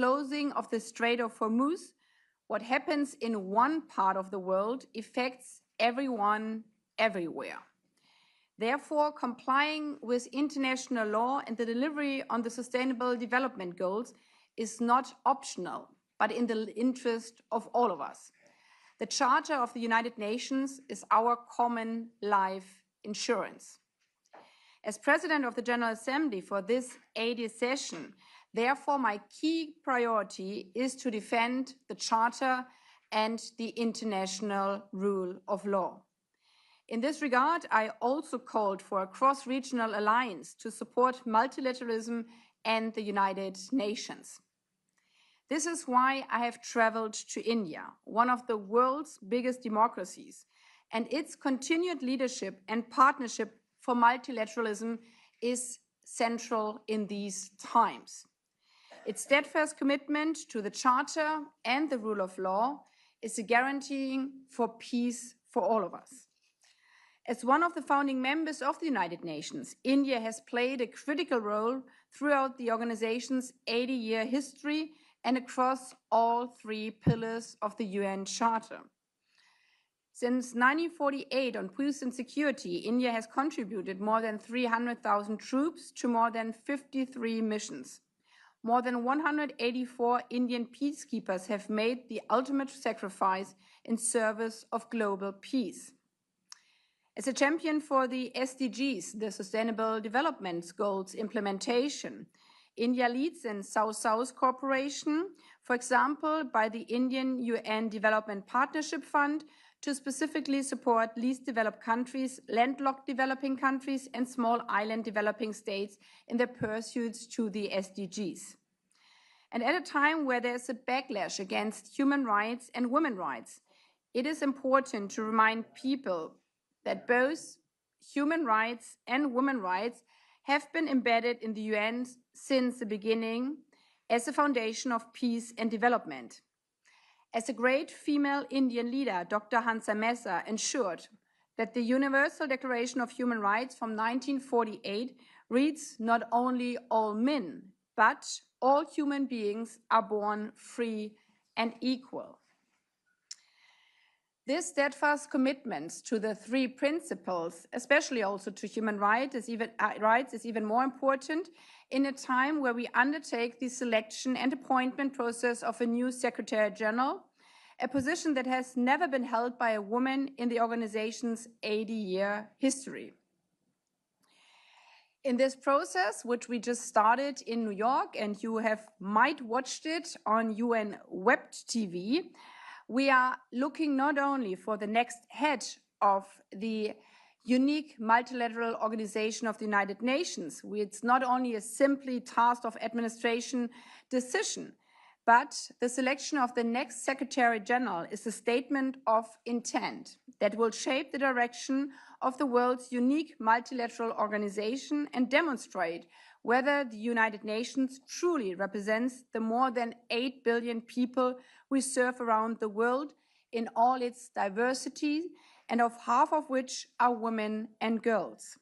closing of the Strait of Hormuz, what happens in one part of the world affects everyone, everywhere. Therefore, complying with international law and the delivery on the Sustainable Development Goals is not optional, but in the interest of all of us. The Charter of the United Nations is our common life insurance. As President of the General Assembly for this 80th session, therefore, my key priority is to defend the Charter and the international rule of law. In this regard, I also called for a cross-regional alliance to support multilateralism and the United Nations. This is why I have traveled to India, one of the world's biggest democracies, and its continued leadership and partnership for multilateralism is central in these times. Its steadfast commitment to the Charter and the rule of law is a guarantee for peace for all of us. As one of the founding members of the United Nations, India has played a critical role throughout the organization's 80-year history and across all three pillars of the UN Charter. Since 1948 on peace and security, India has contributed more than 300,000 troops to more than 53 missions. More than 184 Indian peacekeepers have made the ultimate sacrifice in service of global peace. As a champion for the SDGs, the Sustainable Development Goals implementation, India leads in South-South cooperation, for example, by the Indian UN Development Partnership Fund to specifically support least developed countries, landlocked developing countries, and small island developing states in their pursuits to the SDGs. And at a time where there's a backlash against human rights and women's rights, it is important to remind people that both human rights and women's rights have been embedded in the UN since the beginning as a foundation of peace and development. As a great female Indian leader, Dr. Hansa Mehsa ensured that the Universal Declaration of Human Rights from 1948 reads not only all men, but all human beings are born free and equal. This steadfast commitment to the three principles, especially also to human rights, is even more important in a time where we undertake the selection and appointment process of a new Secretary General, a position that has never been held by a woman in the organization's 80-year history. In this process, which we just started in New York, and you might watched it on UN Web TV, we are looking not only for the next head of the unique multilateral organization of the United Nations. It's not only a simply task of administration decision, but the selection of the next Secretary General is a statement of intent that will shape the direction of the world's unique multilateral organization and demonstrate whether the United Nations truly represents the more than 8 billion people we serve around the world in all its diversity, and of half of which are women and girls.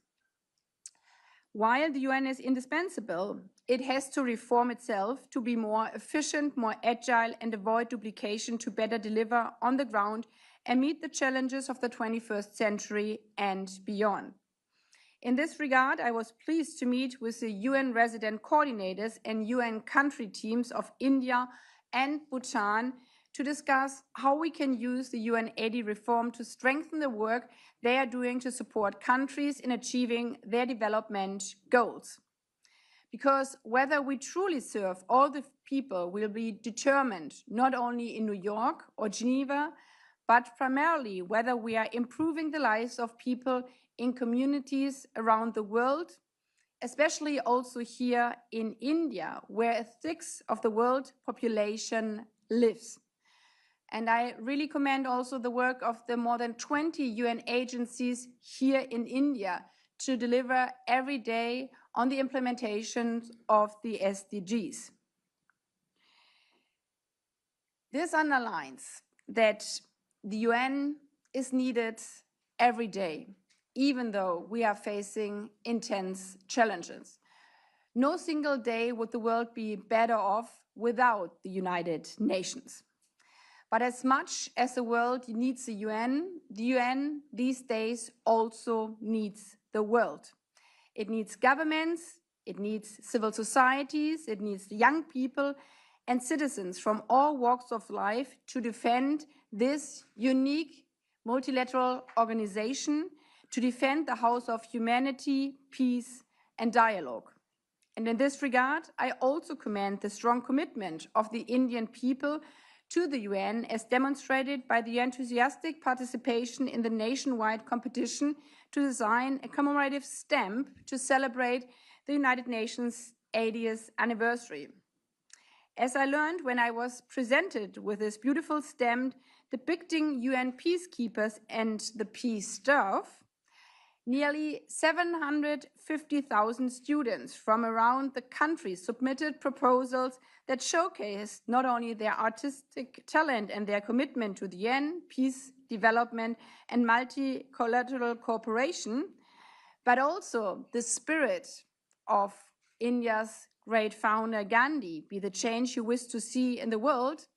While the UN is indispensable, it has to reform itself to be more efficient, more agile, and avoid duplication to better deliver on the ground and meet the challenges of the 21st century and beyond. In this regard, I was pleased to meet with the UN resident coordinators and UN country teams of India and Bhutan to discuss how we can use the UN 80 reform to strengthen the work they are doing to support countries in achieving their development goals. Because whether we truly serve all the people will be determined not only in New York or Geneva, but primarily whether we are improving the lives of people in communities around the world, especially also here in India, where a sixth of the world population lives. And I really commend also the work of the more than 20 UN agencies here in India to deliver every day on the implementation of the SDGs. This underlines that the UN is needed every day, even though we are facing intense challenges. No single day would the world be better off without the United Nations. But as much as the world needs the UN these days also needs the world. It needs governments, it needs civil societies, it needs young people and citizens from all walks of life to defend this unique multilateral organization, to defend the house of humanity, peace, and dialogue. And in this regard, I also commend the strong commitment of the Indian people to the UN, as demonstrated by the enthusiastic participation in the nationwide competition to design a commemorative stamp to celebrate the United Nations 80th anniversary. As I learned when I was presented with this beautiful stamp depicting UN peacekeepers and the peace staff, nearly 750,000 students from around the country submitted proposals that showcased not only their artistic talent and their commitment to the UN, peace, development, and multilateral cooperation, but also the spirit of India's great founder Gandhi, be the change you wish to see in the world,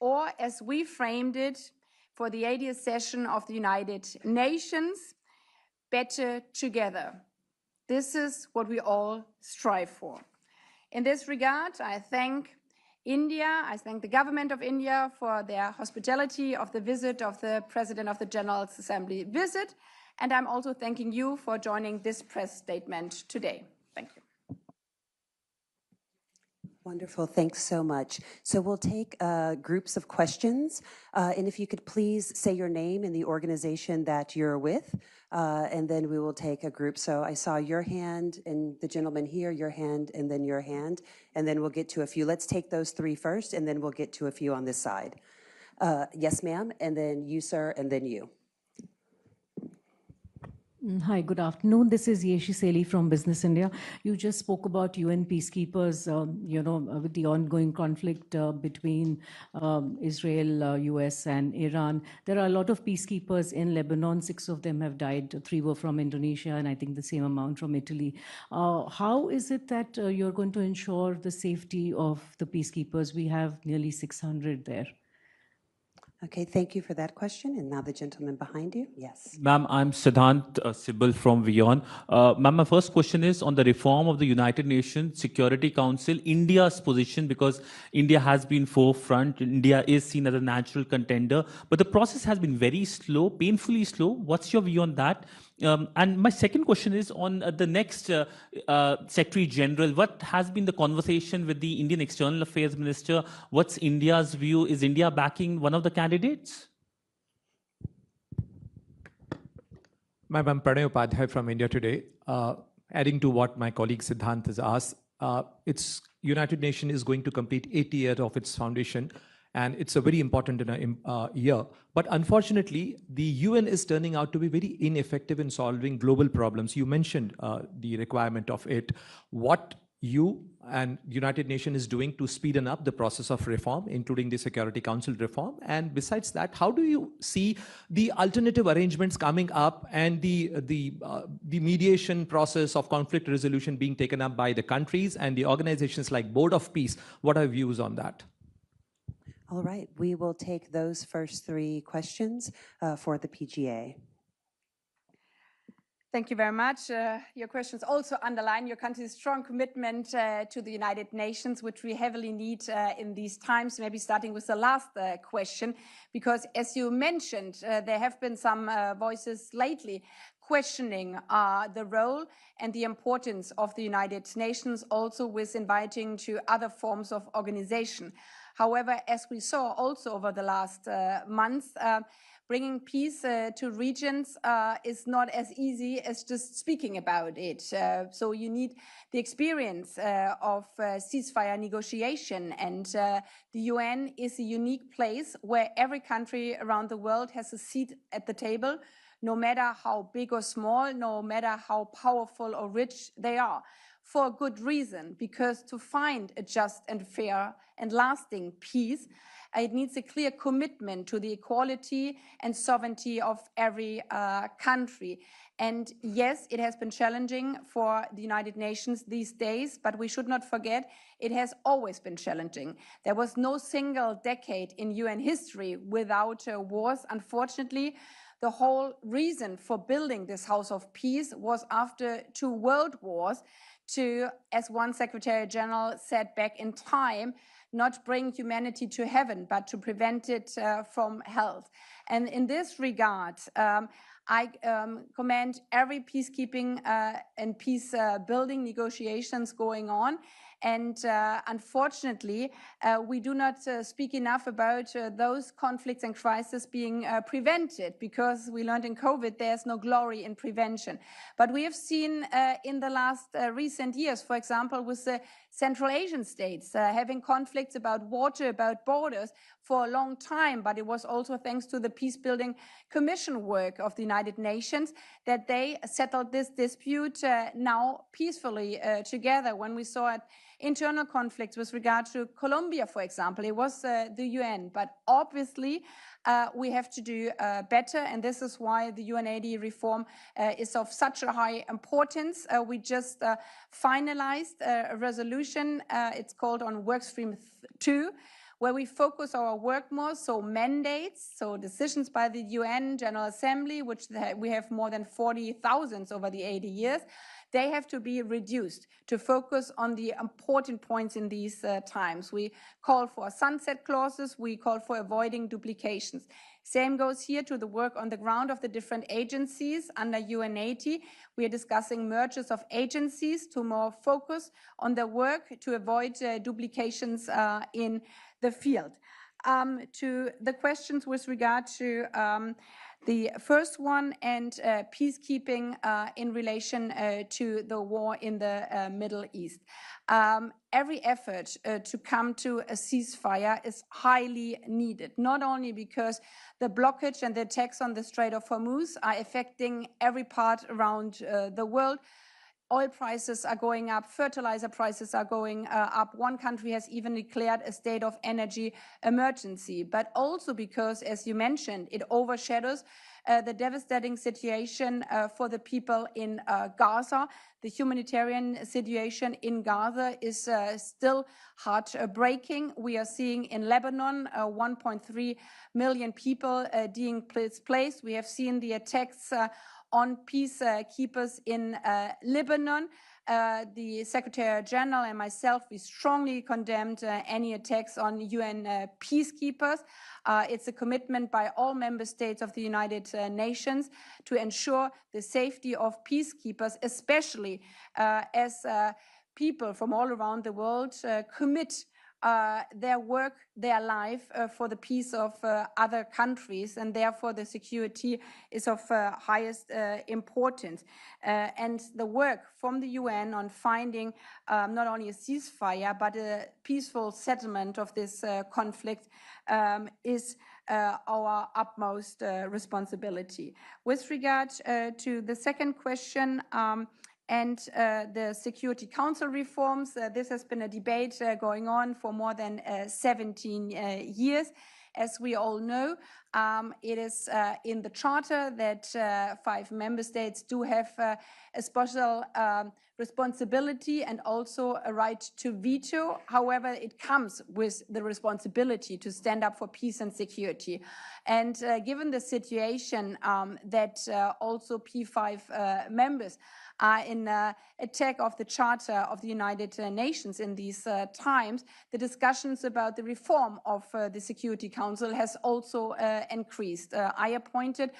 or as we framed it for the 80th session of the United Nations, better together. This is what we all strive for. In this regard, I thank India, I thank the government of India for their hospitality of the visit of the President of the General Assembly visit, and I'm also thanking you for joining this press statement today. Thank you. Wonderful, thanks so much. So we'll take groups of questions, and if you could please say your name and the organization that you're with, and then we will take a group. So I saw your hand, and the gentleman here, your hand, and then your hand, and then we'll get to a few. Let's take those three first, and then we'll get to a few on this side. Yes, ma'am, and then you, sir, and then you. Hi, good afternoon. This is Yeshi Seli from Business India. You just spoke about UN peacekeepers, with the ongoing conflict between Israel, US, and Iran. There are a lot of peacekeepers in Lebanon. 6 of them have died. 3 were from Indonesia, and I think the same amount from Italy. How is it that you're going to ensure the safety of the peacekeepers? We have nearly 600 there. Okay, thank you for that question. And now the gentleman behind you. Yes. Ma'am, I'm Siddhant Sibal from WION. Ma'am, my first question is on the reform of the United Nations Security Council, India's position, because India has been forefront. India is seen as a natural contender, but the process has been very slow, painfully slow. What's your view on that? And my second question is on the next Secretary General. What has been the conversation with the Indian External Affairs Minister? What's India's view? Is India backing one of the candidates? I'm Pranay Upadhyay from India Today. Adding to what my colleague Siddhant has asked, its United Nations is going to complete 80 years of its foundation, and it's a very important year. But unfortunately, the UN is turning out to be very ineffective in solving global problems. You mentioned the requirement of it. What you and United Nations is doing to speeden up the process of reform, including the Security Council reform? And besides that, how do you see the alternative arrangements coming up and the mediation process of conflict resolution being taken up by the countries and the organizations like Board of Peace? What are your views on that? All right, we will take those first 3 questions for the PGA. Thank you very much. Your questions also underline your country's strong commitment to the United Nations, which we heavily need in these times, maybe starting with the last question, because as you mentioned, there have been some voices lately questioning the role and the importance of the United Nations, also with inviting to other forms of organization. However, as we saw also over the last months, bringing peace to regions is not as easy as just speaking about it. So you need the experience of ceasefire negotiation, and the UN is a unique place where every country around the world has a seat at the table, no matter how big or small, no matter how powerful or rich they are. for a good reason, because to find a just and fair and lasting peace, it needs a clear commitment to the equality and sovereignty of every country. And yes, it has been challenging for the United Nations these days, but we should not forget it has always been challenging. There was no single decade in UN history without wars. Unfortunately, the whole reason for building this House of Peace was after 2 world wars to, as one Secretary General said back in time, not bring humanity to heaven, but to prevent it from hell. And in this regard, I commend every peacekeeping and peace building negotiations going on. And unfortunately, we do not speak enough about those conflicts and crises being prevented, because we learned in COVID there's no glory in prevention. But we have seen in the last recent years, for example, with the Central Asian states having conflicts about water, about borders for a long time, but it was also thanks to the Peace-Building Commission work of the United Nations that they settled this dispute now peacefully together. When we saw it, internal conflicts with regard to Colombia, for example, it was the UN, but obviously we have to do better, and this is why the UNAID reform is of such a high importance. We just finalized a resolution, it's called on Workstream 2, where we focus our work more, so mandates, so decisions by the UN General Assembly, which we have more than 40,000 over the 80 years, they have to be reduced to focus on the important points in these times. We call for sunset clauses, we call for avoiding duplications. Same goes here to the work on the ground of the different agencies under UNAID. We are discussing mergers of agencies to more focus on their work to avoid duplications in the field. To the questions with regard to the first one and peacekeeping in relation to the war in the Middle East. Every effort to come to a ceasefire is highly needed, not only because the blockage and the attacks on the Strait of Hormuz are affecting every part around the world. Oil prices are going up, fertilizer prices are going up. One country has even declared a state of energy emergency, but also because, as you mentioned, it overshadows the devastating situation for the people in Gaza. The humanitarian situation in Gaza is still heartbreaking. We are seeing in Lebanon 1.3 million people being displaced. We have seen the attacks on peacekeepers in Lebanon. The Secretary General and myself, we strongly condemned any attacks on UN peacekeepers. It's a commitment by all member states of the United Nations to ensure the safety of peacekeepers, especially as people from all around the world commit their work, their life for the peace of other countries, and therefore the security is of highest importance. And the work from the UN on finding not only a ceasefire but a peaceful settlement of this conflict is our utmost responsibility. With regard to the second question, and the Security Council reforms. This has been a debate going on for more than 17 years. As we all know, it is in the Charter that 5 member states do have a special responsibility and also a right to veto. However, it comes with the responsibility to stand up for peace and security. And given the situation that also P5 members are in attack of the Charter of the United Nations in these times, the discussions about the reform of the Security Council has also increased. I appointed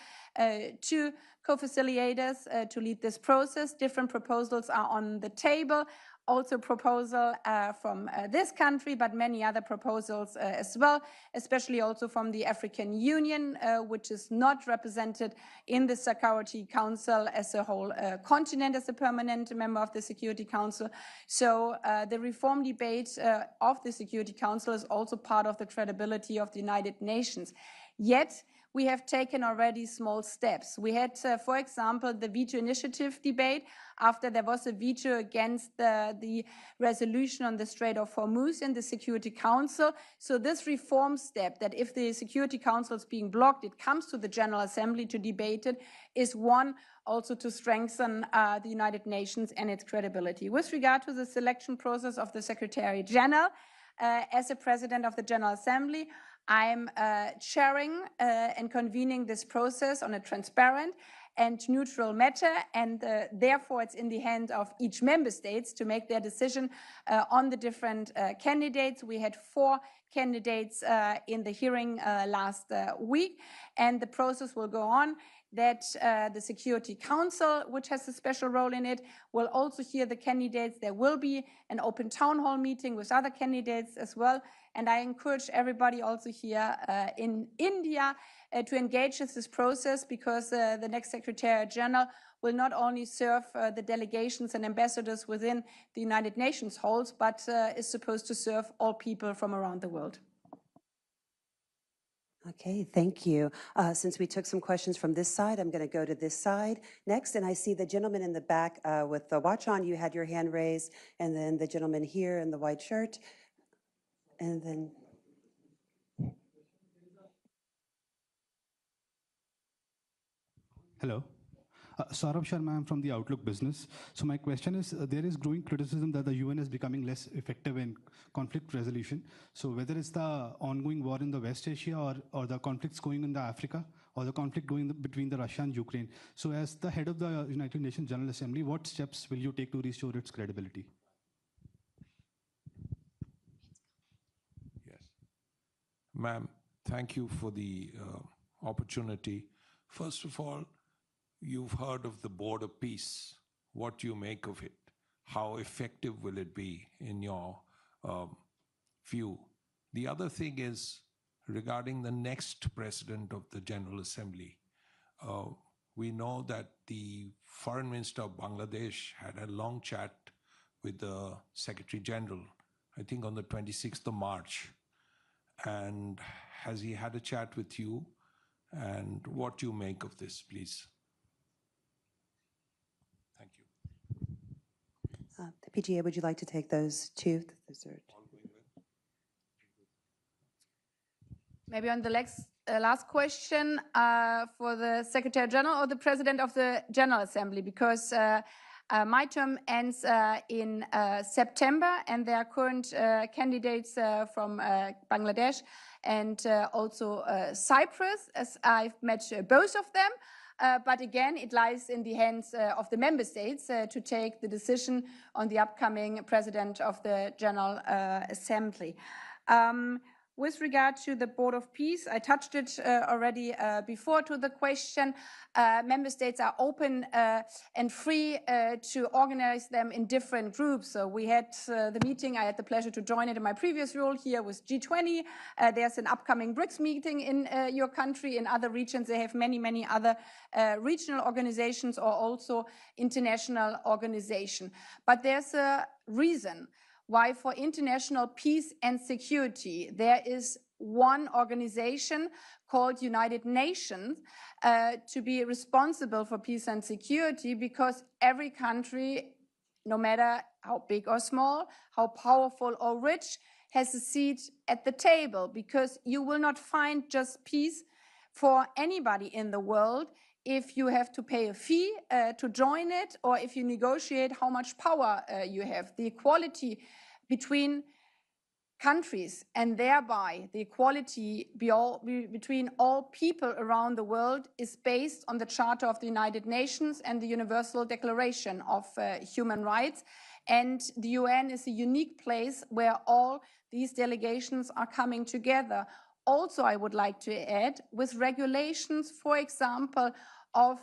2 co-facilitators to lead this process. Different proposals are on the table. Also proposal from this country, but many other proposals as well, especially also from the African Union, which is not represented in the Security Council as a whole continent as a permanent member of the Security Council. So the reform debate of the Security Council is also part of the credibility of the United Nations. Yet, we have taken already small steps. We had, for example, the veto initiative debate after there was a veto against the resolution on the Strait of Hormuz in the Security Council. So this reform step, that if the Security Council is being blocked, it comes to the General Assembly to debate it, is one also to strengthen the United Nations and its credibility. With regard to the selection process of the Secretary General, as a President of the General Assembly, I'm chairing and convening this process on a transparent and neutral matter, and therefore it's in the hand of each member states to make their decision on the different candidates. We had 4 candidates in the hearing last week, and the process will go on that the Security Council, which has a special role in it, will also hear the candidates. There will be an open town hall meeting with other candidates as well. And I encourage everybody also here in India to engage with this process, because the next Secretary General will not only serve the delegations and ambassadors within the United Nations halls, but is supposed to serve all people from around the world. Okay, thank you. Since we took some questions from this side, I'm going to go to this side next. And I see the gentleman in the back with the watch on. You had your hand raised. And then the gentleman here in the white shirt. And then... Hello. Saurabh Sharma, I'm from the Outlook Business. So my question is, there is growing criticism that the UN is becoming less effective in conflict resolution. So whether it's the ongoing war in the West Asia or the conflicts going in the Africa, or the conflict going between the Russia and Ukraine. So as the head of the United Nations General Assembly, what steps will you take to restore its credibility? Yes. Ma'am, thank you for the opportunity. First of all, you've heard of the Board of Peace. What do you make of it? How effective will it be in your view? The other thing is regarding the next President of the General Assembly. We know that the Foreign Minister of Bangladesh had a long chat with the Secretary General, I think on the 26th of March. And has he had a chat with you? And what do you make of this, please? Thank you. The PGA, would you like to take those two? Maybe on the last question for the Secretary General or the President of the General Assembly, because my term ends in September, and there are current candidates from Bangladesh and also Cyprus, as I've met both of them. But again, it lies in the hands of the member states to take the decision on the upcoming President of the General Assembly. With regard to the Board of Peace, I touched it already before to the question. Member states are open and free to organize them in different groups. So we had the meeting, I had the pleasure to join it in my previous role here with G20. There's an upcoming BRICS meeting in your country. In other regions, they have many, many other regional organizations or also international organizations. But there's a reason why for international peace and security, there is one organization called United Nations to be responsible for peace and security, because every country, no matter how big or small, how powerful or rich, has a seat at the table, because you will not find just peace for anybody in the world if you have to pay a fee to join it, or if you negotiate how much power you have. The equality between countries, and thereby the equality between all people around the world, is based on the Charter of the United Nations and the Universal Declaration of Human Rights. And the UN is a unique place where all these delegations are coming together. Also, I would like to add, with regulations, for example, of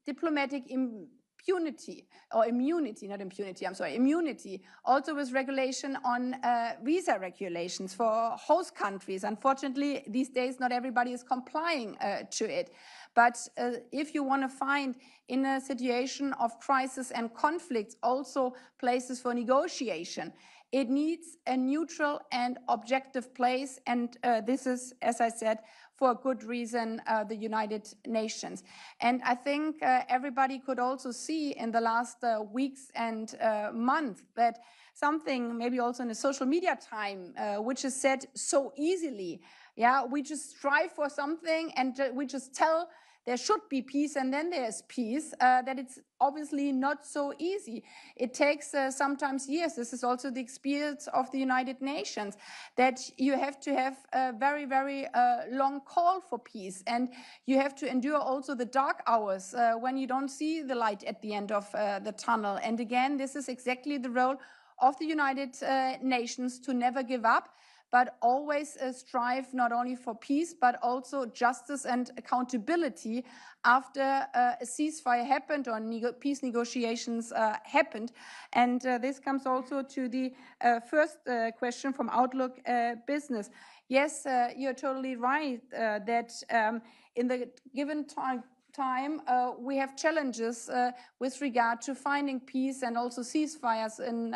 diplomatic immunity, also with regulation on visa regulations for host countries. Unfortunately, these days, not everybody is complying to it. But if you want to find in a situation of crisis and conflicts also places for negotiation It needs a neutral and objective place, and this is, as I said, for a good reason, the United Nations. And I think everybody could also see in the last weeks and months that something, maybe also in the social media time, which is said so easily. Yeah, we just strive for something and we just tell there should be peace and then there's peace, that it's obviously not so easy. It takes sometimes years. This is also the experience of the United Nations, that you have to have a very, very long call for peace, and you have to endure also the dark hours when you don't see the light at the end of the tunnel. And again, this is exactly the role of the United Nations, to never give up, but always strive not only for peace, but also justice and accountability after a ceasefire happened or peace negotiations happened. And this comes also to the first question from Outlook Business. Yes, you're totally right that in the given time, we have challenges with regard to finding peace and also ceasefires in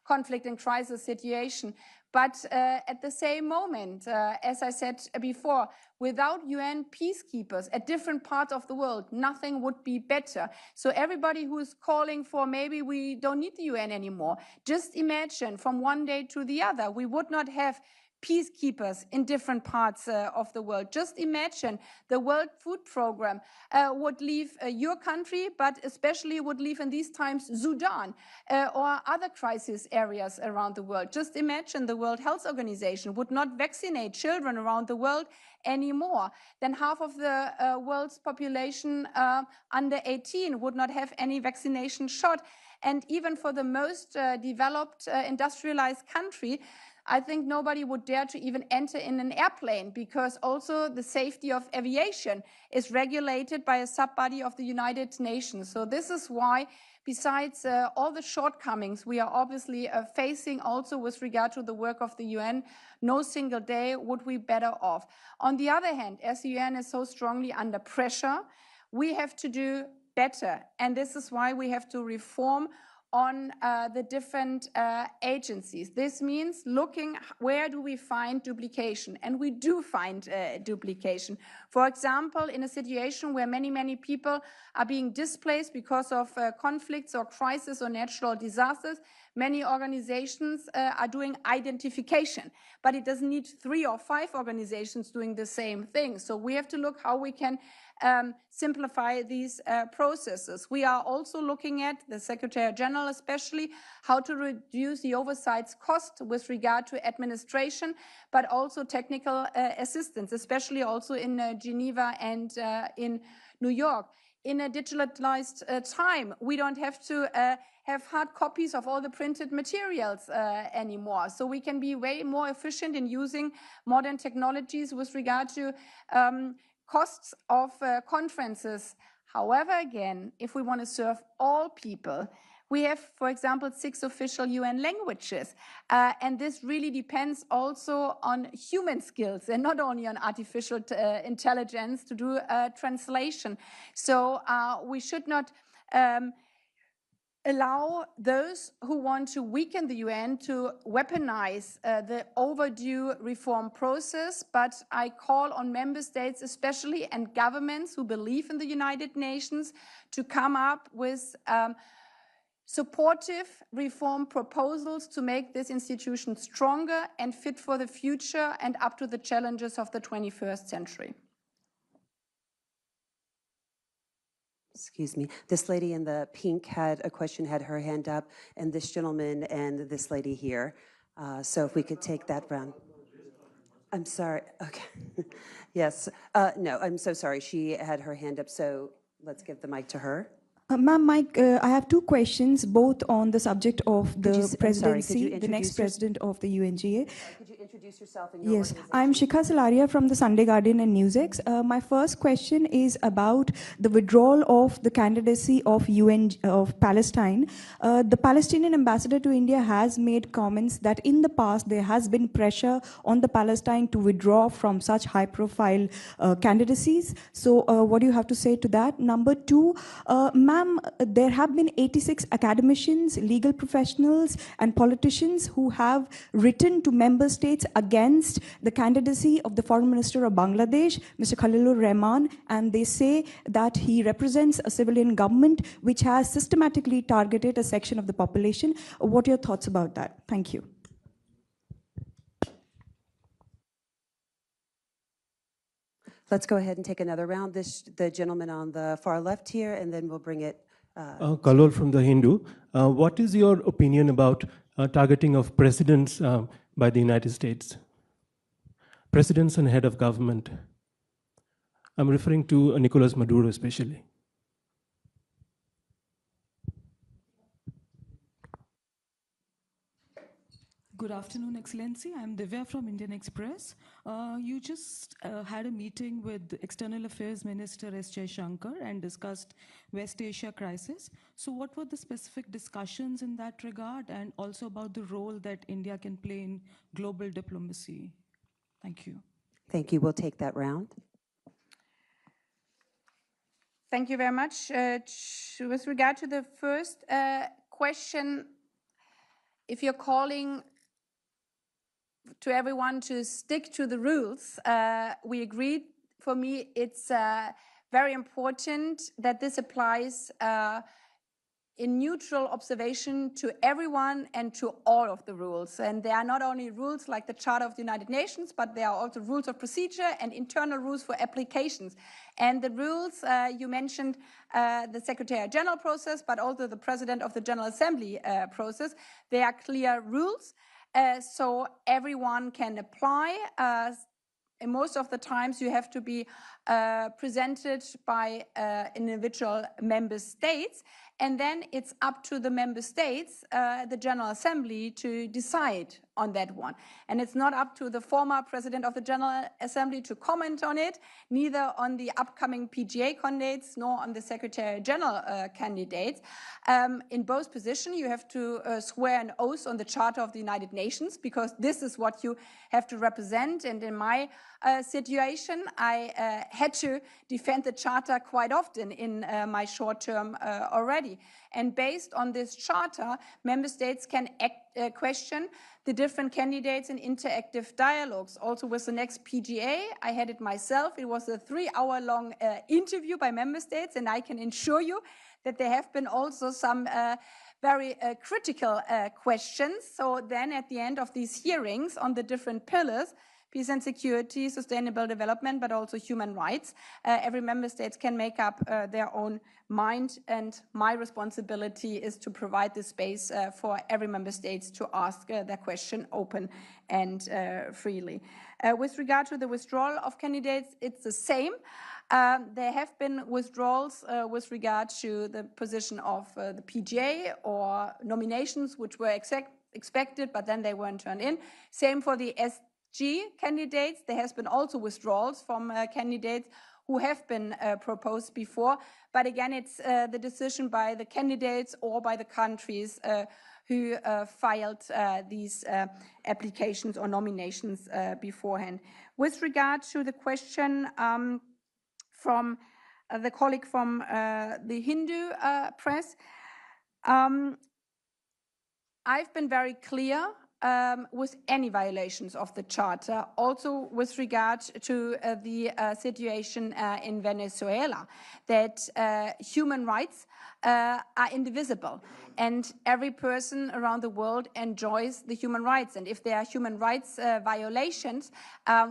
conflict and crisis situation. But at the same moment, as I said before, without UN peacekeepers at different parts of the world, nothing would be better. So everybody who is calling for maybe we don't need the UN anymore, just imagine from one day to the other, we would not have peacekeepers in different parts of the world. Just imagine the World Food Program would leave your country, but especially would leave in these times Sudan or other crisis areas around the world. Just imagine the World Health Organization would not vaccinate children around the world anymore. Then half of the world's population under 18 would not have any vaccination shot. And even for the most developed industrialized country, I think nobody would dare to even enter in an airplane, because also the safety of aviation is regulated by a sub-body of the United Nations. So this is why, besides all the shortcomings we are obviously facing also with regard to the work of the UN, no single day would we be better off. On the other hand, as the UN is so strongly under pressure, we have to do better. And this is why we have to reform on the different agencies. This means looking where do we find duplication, and we do find duplication. For example, in a situation where many people are being displaced because of conflicts or crises or natural disasters, many organizations are doing identification, but it doesn't need 3 or 5 organizations doing the same thing. So we have to look how we can simplify these processes. We are also looking at, the Secretary General especially, how to reduce the oversight cost with regard to administration, but also technical assistance, especially also in Geneva and in New York. In a digitalized time, we don't have to have hard copies of all the printed materials anymore. So we can be way more efficient in using modern technologies with regard to costs of conferences. However, again, if we want to serve all people, we have, for example, 6 official UN languages. And this really depends also on human skills and not only on artificial intelligence to do translation. So we should not allow those who want to weaken the UN to weaponize the overdue reform process, but I call on member states especially and governments who believe in the United Nations to come up with supportive reform proposals to make this institution stronger and fit for the future and up to the challenges of the 21st century. Excuse me. This lady in the pink had a question, had her hand up, and this gentleman and this lady here. So if we could take that round. I'm sorry. Okay. Yes. No, I'm so sorry. She had her hand up, so let's give the mic to her. Ma'am, Mike, I have 2 questions, both on the subject of the presidency, the next president of the UNGA. Could you introduce yourself and your Yes, I'm Shikha Salaria from the Sunday Guardian and NewsX. My first question is about the withdrawal of the candidacy of Palestine. The Palestinian ambassador to India has made comments that in the past there has been pressure on the Palestine to withdraw from such high-profile candidacies. So what do you have to say to that? Number 2, ma'am, ma'am, there have been 86 academicians, legal professionals, and politicians who have written to member states against the candidacy of the Foreign Minister of Bangladesh, Mr. Khalilur Rahman, and they say that he represents a civilian government which has systematically targeted a section of the population. What are your thoughts about that? Thank you. Let's go ahead and take another round. The gentleman on the far left here, and then we'll bring it. Kalol from The Hindu. What is your opinion about targeting of presidents by the United States? Presidents and head of government. I'm referring to Nicolas Maduro especially. Good afternoon, Excellency. I'm Divya from Indian Express. You just had a meeting with External Affairs Minister S. Jaishankar and discussed West Asia crisis. So what were the specific discussions in that regard, and also about the role that India can play in global diplomacy? Thank you. Thank you. We'll take that round. Thank you very much. With regard to the first question, if you're calling to everyone to stick to the rules, we agreed. For me, it's very important that this applies in neutral observation to everyone and to all of the rules. And there are not only rules like the Charter of the United Nations, but there are also rules of procedure and internal rules for applications. And the rules, you mentioned the Secretary General process, but also the President of the General Assembly process. They are clear rules, so everyone can apply. And most of the times you have to be presented by individual member states, and then it's up to the member states, the General Assembly, to decide on that one. And it's not up to the former President of the General Assembly to comment on it, neither on the upcoming PGA candidates nor on the Secretary General candidates. In both positions, you have to swear an oath on the Charter of the United Nations, because this is what you have to represent. And in my situation, I had to defend the Charter quite often in my short term already. And based on this Charter, member states can question the different candidates in interactive dialogues. Also with the next PGA, I had it myself. It was a 3-hour-long interview by member states, and I can assure you that there have been also some very critical questions. So then at the end of these hearings on the different pillars, peace and security, sustainable development, but also human rights, every member state can make up their own mind, and my responsibility is to provide the space for every member state to ask their question open and freely. With regard to the withdrawal of candidates, it's the same. There have been withdrawals with regard to the position of the PGA or nominations which were expected, but then they weren't turned in. Same for the SDG candidates. There has been also withdrawals from candidates who have been proposed before. But again, it's the decision by the candidates or by the countries who filed these applications or nominations beforehand. With regard to the question from the colleague from the Hindu press, I've been very clear with any violations of the Charter, also with regard to the situation in Venezuela, that human rights are indivisible, and every person around the world enjoys the human rights. And if there are human rights violations,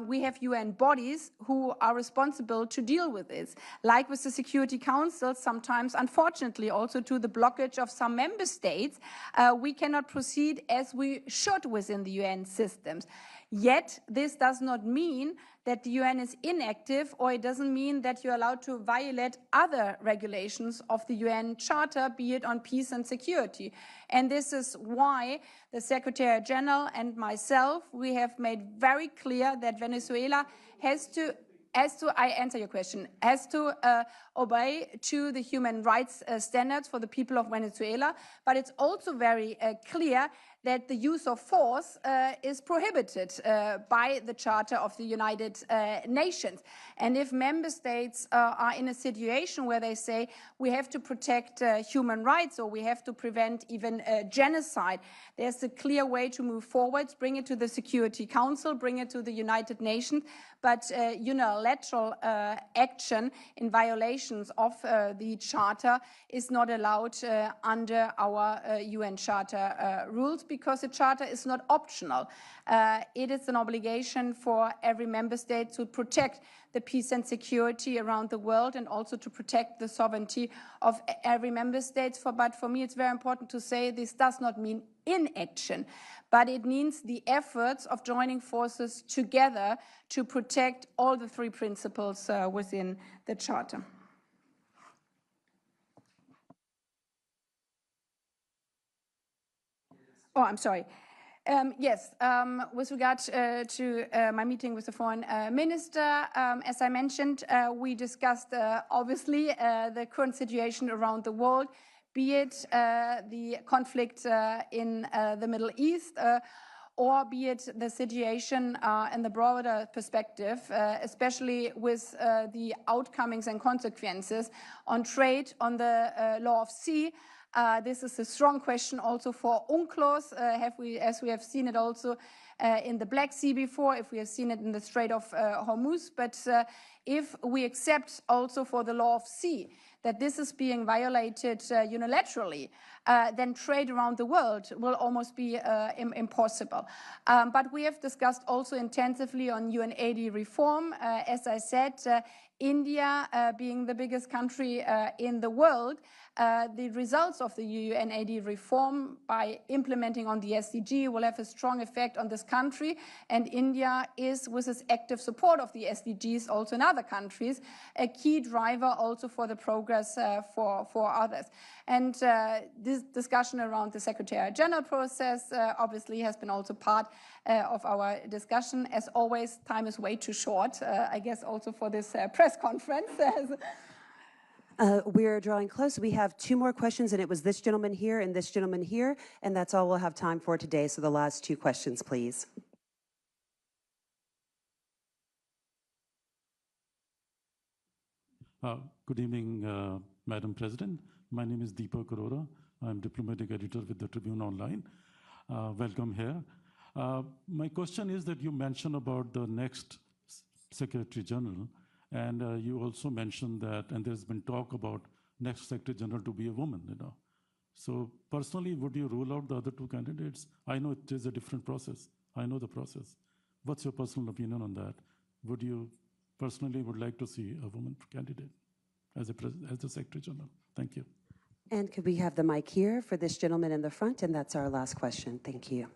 we have UN bodies who are responsible to deal with this, like with the Security Council, sometimes, unfortunately, also to the blockage of some member states. We cannot proceed as we should within the UN systems. Yet, this does not mean that the UN is inactive, or it doesn't mean that you're allowed to violate other regulations of the UN Charter, be it on peace and security. And this is why the Secretary General and myself, we have made very clear that Venezuela has to, I answer your question, has to obey to the human rights standards for the people of Venezuela. But it's also very clear that the use of force is prohibited by the Charter of the United Nations. And if member states are in a situation where they say we have to protect human rights or we have to prevent even genocide, there's a clear way to move forward, bring it to the Security Council, bring it to the United Nations, but unilateral action in violations of the Charter is not allowed under our UN Charter rules, because the Charter is not optional. It is an obligation for every member state to protect the peace and security around the world, and also to protect the sovereignty of every member state. But for me, it's very important to say this does not mean inaction, but it means the efforts of joining forces together to protect all the three principles within the Charter. Oh, I'm sorry. Yes, with regard to my meeting with the foreign minister, as I mentioned, we discussed obviously the current situation around the world, be it the conflict in the Middle East, or be it the situation in the broader perspective, especially with the outcomings and consequences on trade, on the law of sea. This is a strong question also for UNCLOS, as we have seen it also in the Black Sea before, if we have seen it in the Strait of Hormuz. But if we accept also for the law of sea that this is being violated unilaterally, then trade around the world will almost be impossible. But we have discussed also intensively on UNAID reform. As I said, India being the biggest country in the world, the results of the UNAID reform by implementing on the SDG will have a strong effect on this country, and India is, with its active support of the SDGs also in other countries, a key driver also for the progress for others. And this discussion around the Secretary General process obviously has been also part of our discussion. As always, time is way too short, I guess also for this press conference. We're drawing close. We have two more questions, and it was this gentleman here and this gentleman here, and that's all we'll have time for today. So the last two questions, please. Good evening, Madam President. My name is Deepak Arora. I'm diplomatic editor with the Tribune Online. Welcome here. My question is that you mentioned about the next Secretary General, and you also mentioned that, and there's been talk about next Secretary General to be a woman, So personally, would you rule out the other two candidates? I know it is a different process. I know the process. What's your personal opinion on that? Would you personally would like to see a woman candidate as the Secretary General? Thank you. And could we have the mic here for this gentleman in the front? And that's our last question. Thank you.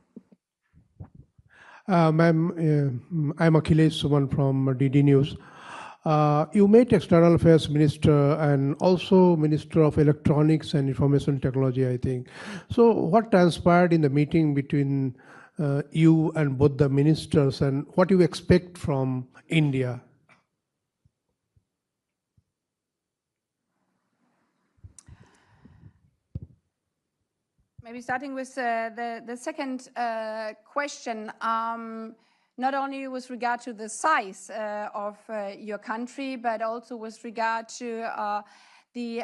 Ma'am, I'm Akhilesh Suman from DD News. You met External Affairs Minister and also Minister of Electronics and Information Technology, I think. So what transpired in the meeting between you and both the ministers, and what you expect from India? Maybe starting with the second question, not only with regard to the size of your country, but also with regard to the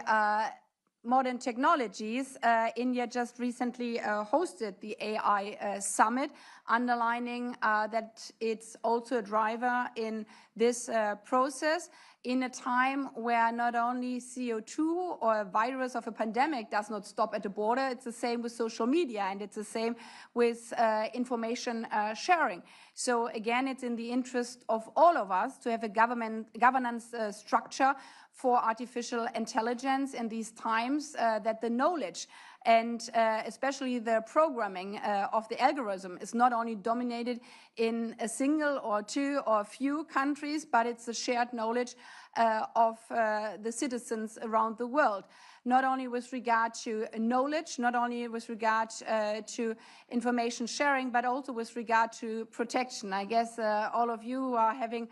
modern technologies. India just recently hosted the AI Summit, underlining that it's also a driver in this process in a time where not only CO2 or a virus of a pandemic does not stop at the border, it's the same with social media, and it's the same with information sharing. So again, it's in the interest of all of us to have a governance structure for artificial intelligence in these times, that the knowledge and especially the programming of the algorithm is not only dominated in a single or two or few countries, but it's a shared knowledge of the citizens around the world. Not only with regard to knowledge, not only with regard to information sharing, but also with regard to protection. I guess all of you are having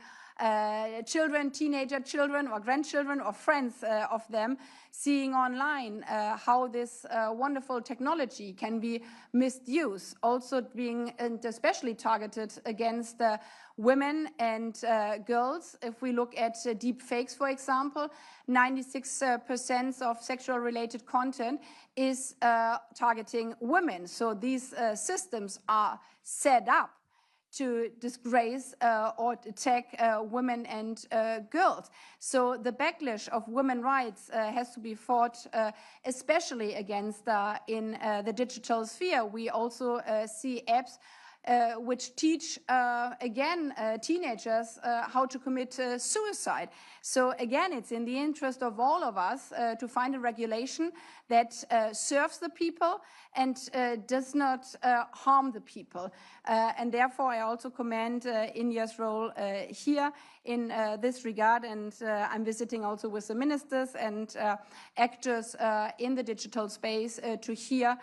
children, teenager children or grandchildren or friends of them, seeing online how this wonderful technology can be misused, also being and especially targeted against women and girls. If we look at deep fakes, for example, 96% of sexual related content is targeting women. So these systems are set up to disgrace or attack women and girls. So the backlash of women's rights has to be fought especially against in the digital sphere. We also see apps which teach, again, teenagers how to commit suicide. So again, it's in the interest of all of us to find a regulation that serves the people and does not harm the people. And therefore, I also commend India's role here in this regard. And I'm visiting also with the ministers and actors in the digital space to hear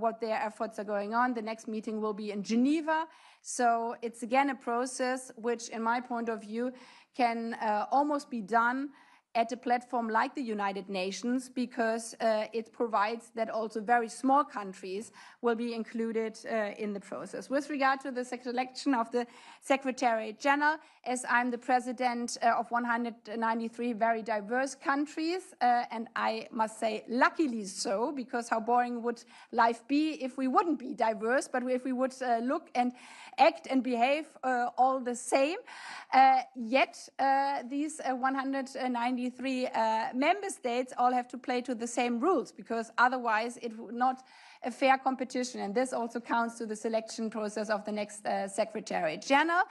what their efforts are going on. The next meeting will be in Geneva. So it's again a process which, in my point of view, can almost be done at a platform like the United Nations, because it provides that also very small countries will be included in the process. With regard to the selection of the Secretary General, as I'm the president of 193 very diverse countries, and I must say luckily so, because how boring would life be if we wouldn't be diverse, but if we would look and act and behave all the same. Yet these 193 member states all have to play to the same rules, because otherwise it would not a fair competition. And this also counts to the selection process of the next Secretary General.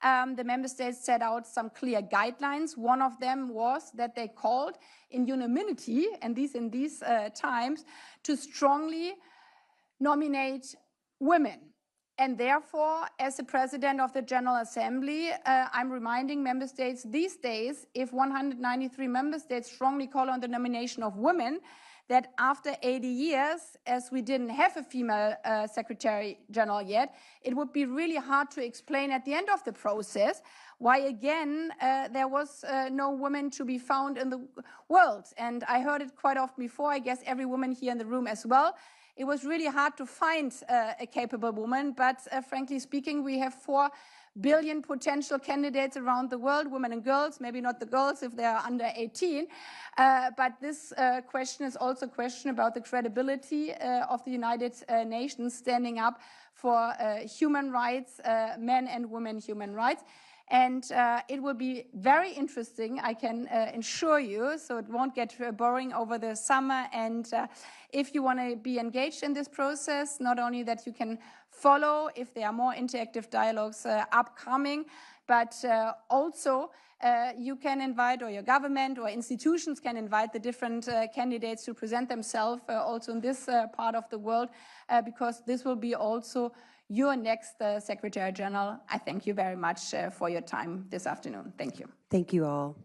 The member states set out some clear guidelines. One of them was that they called in unanimity, and in these times, to strongly nominate women. And therefore, as the president of the General Assembly, I'm reminding member states these days, if 193 member states strongly call on the nomination of women, that after 80 years, as we didn't have a female Secretary General yet, it would be really hard to explain at the end of the process why, again, there was no woman to be found in the world. And I heard it quite often before, I guess every woman here in the room as well. It was really hard to find a capable woman, but frankly speaking, we have 4 billion potential candidates around the world, women and girls, maybe not the girls if they are under 18. But this question is also a question about the credibility of the United Nations standing up for human rights, men and women human rights. And it will be very interesting, I can assure you, so it won't get boring over the summer. And if you want to be engaged in this process, not only that you can follow if there are more interactive dialogues upcoming, but also you can invite, or your government or institutions can invite the different candidates to present themselves also in this part of the world, because this will be also your next Secretary General. I thank you very much for your time this afternoon. Thank you. Thank you all.